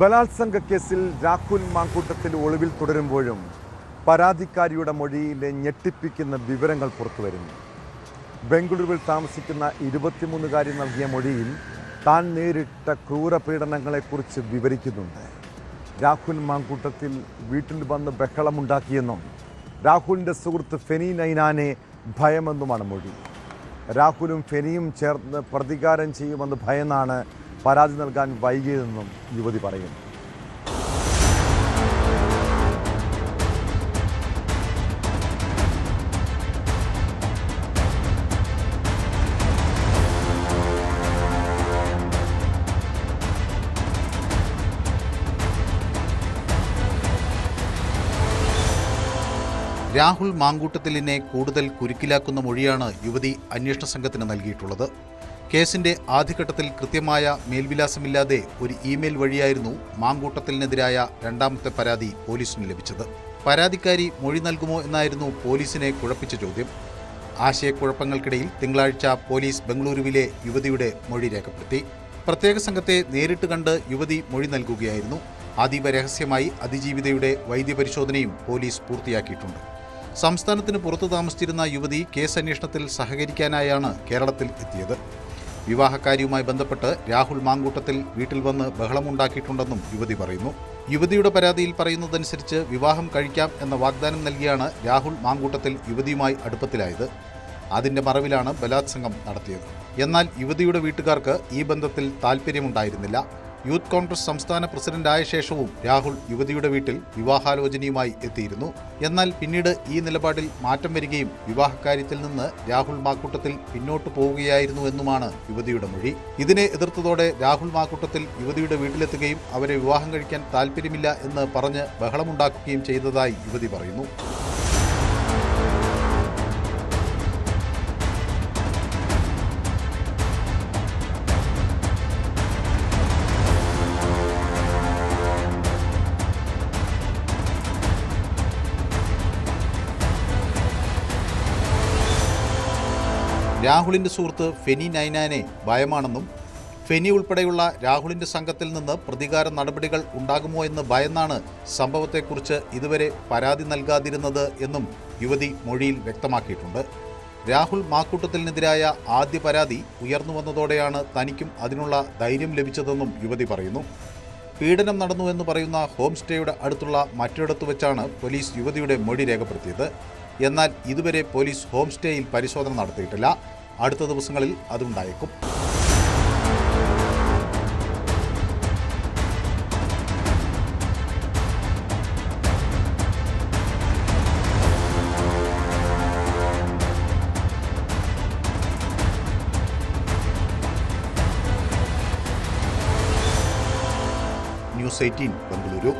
ബലാത്സംഗ കേസിൽ രാഹുൽ മാങ്കൂട്ടത്തിൽ ഒളിവിൽ തുടരുമ്പോഴും പരാതിക്കാരിയുടെ മൊഴിയിലെ ഞെട്ടിപ്പിക്കുന്ന വിവരങ്ങൾ പുറത്തുവരുന്നു. ബംഗളൂരുവിൽ താമസിക്കുന്ന 23-കാരി നൽകിയ മൊഴിയിൽ താൻ നേരിട്ട ക്രൂരപീഡനങ്ങളെക്കുറിച്ച് വിവരിക്കുന്നുണ്ട്. രാഹുൽ മാങ്കൂട്ടത്തിൽ വീട്ടിൽ വന്ന് ബഹളമുണ്ടാക്കിയെന്നും രാഹുലിൻ്റെ സുഹൃത്ത് ഫെനി നൈനാനെ ഭയമെന്നുമാണ് മൊഴി. രാഹുലും ഫെനിയും ചേർന്ന് പ്രതികാരം ചെയ്യുമെന്ന് ഭയന്നാണ് പരാതി നൽകാൻ വൈകിയതെന്നും യുവതി പറയുന്നു. രാഹുൽ മാങ്കൂട്ടത്തിലിനെ കൂടുതൽ കുരുക്കിലാക്കുന്ന മൊഴിയാണ് യുവതി അന്വേഷണ സംഘത്തിന് നൽകിയിട്ടുള്ളത്. കേസിന്റെ ആദ്യഘട്ടത്തിൽ കൃത്യമായ മേൽവിലാസമില്ലാതെ ഒരു ഇമെയിൽ വഴിയായിരുന്നു മാങ്കൂട്ടത്തിലിനെതിരായ രണ്ടാമത്തെ പരാതി പോലീസിന് ലഭിച്ചത്. പരാതിക്കാരി മൊഴി നൽകുമോ എന്നായിരുന്നു പോലീസിനെ കുഴപ്പിച്ച ചോദ്യം. ആശയക്കുഴപ്പങ്ങൾക്കിടയിൽ തിങ്കളാഴ്ച പോലീസ് ബംഗളൂരുവിലെ യുവതിയുടെ മൊഴി രേഖപ്പെടുത്തി. പ്രത്യേക സംഘത്തെ നേരിട്ട് കണ്ട് യുവതി മൊഴി നൽകുകയായിരുന്നു. അതീവ രഹസ്യമായി അതിജീവിതയുടെ വൈദ്യപരിശോധനയും പോലീസ് പൂർത്തിയാക്കിയിട്ടുണ്ട്. സംസ്ഥാനത്തിന് പുറത്തു താമസിച്ചിരുന്ന യുവതി കേസ് അന്വേഷണത്തിൽ സഹകരിക്കാനായാണ് കേരളത്തിൽ എത്തിയത്. വിവാഹക്കാരിയുമായി ബന്ധപ്പെട്ട് രാഹുൽ മാങ്കൂട്ടത്തിൽ വീട്ടിൽ വന്ന് ബഹളമുണ്ടാക്കിയിട്ടുണ്ടെന്നും യുവതി പറയുന്നു. യുവതിയുടെ പരാതിയിൽ പറയുന്നതനുസരിച്ച് വിവാഹം കഴിക്കാം എന്ന വാഗ്ദാനം നൽകിയാണ് രാഹുൽ മാങ്കൂട്ടത്തിൽ യുവതിയുമായി അടുപ്പത്തിലായത്. അതിന്റെ മറവിലാണ് ബലാത്സംഗം നടത്തിയത്. എന്നാൽ യുവതിയുടെ വീട്ടുകാർക്ക് ഈ ബന്ധത്തിൽ താൽപ്പര്യമുണ്ടായിരുന്നില്ല. യൂത്ത് കോൺഗ്രസ് സംസ്ഥാന പ്രസിഡന്റായ ശേഷവും രാഹുൽ യുവതിയുടെ വീട്ടിൽ വിവാഹാലോചനയുമായി എത്തിയിരുന്നു. എന്നാൽ പിന്നീട് ഈ നിലപാടിൽ മാറ്റം വരികയും വിവാഹക്കാര്യത്തിൽ നിന്ന് രാഹുൽ മാക്കൂട്ടത്തിൽ പിന്നോട്ട് പോവുകയായിരുന്നു എന്നുമാണ് യുവതിയുടെ മൊഴി. ഇതിനെ എതിർത്തതോടെ രാഹുൽ മാക്കൂട്ടത്തിൽ യുവതിയുടെ വീട്ടിലെത്തുകയും അവരെ വിവാഹം കഴിക്കാൻ താൽപ്പര്യമില്ല എന്ന് പറഞ്ഞ് ബഹളമുണ്ടാക്കുകയും ചെയ്തതായി യുവതി പറയുന്നു. രാഹുലിന്റെ സുഹൃത്ത് ഫെനി നൈനാനെ ഭയമാണെന്നും ഫെനി ഉൾപ്പെടെയുള്ള രാഹുലിന്റെ സംഘത്തിൽ നിന്ന് പ്രതികാര നടപടികൾ ഉണ്ടാകുമോ എന്ന് ഭയന്നാണ് സംഭവത്തെക്കുറിച്ച് ഇതുവരെ പരാതി നൽകാതിരുന്നത് എന്നും യുവതി മൊഴിയിൽ വ്യക്തമാക്കിയിട്ടുണ്ട്. രാഹുൽ മാക്കൂട്ടത്തിനെതിരായ ആദ്യ പരാതി ഉയർന്നു വന്നതോടെയാണ് തനിക്കും അതിനുള്ള ധൈര്യം ലഭിച്ചതെന്നും യുവതി പറയുന്നു. പീഡനം നടന്നുവെന്ന് പറയുന്ന ഹോം സ്റ്റേയുടെ അടുത്തുള്ള മറ്റൊരിടത്തു വെച്ചാണ് പോലീസ് യുവതിയുടെ മൊഴി രേഖപ്പെടുത്തിയത്. എന്നാൽ ഇതുവരെ പോലീസ് ഹോം സ്റ്റേയിൽ പരിശോധന നടത്തിയിട്ടില്ല. അടുത്ത ദിവസങ്ങളിൽ അതുണ്ടായേക്കും. ന്യൂസ് 18 ബംഗളൂരു.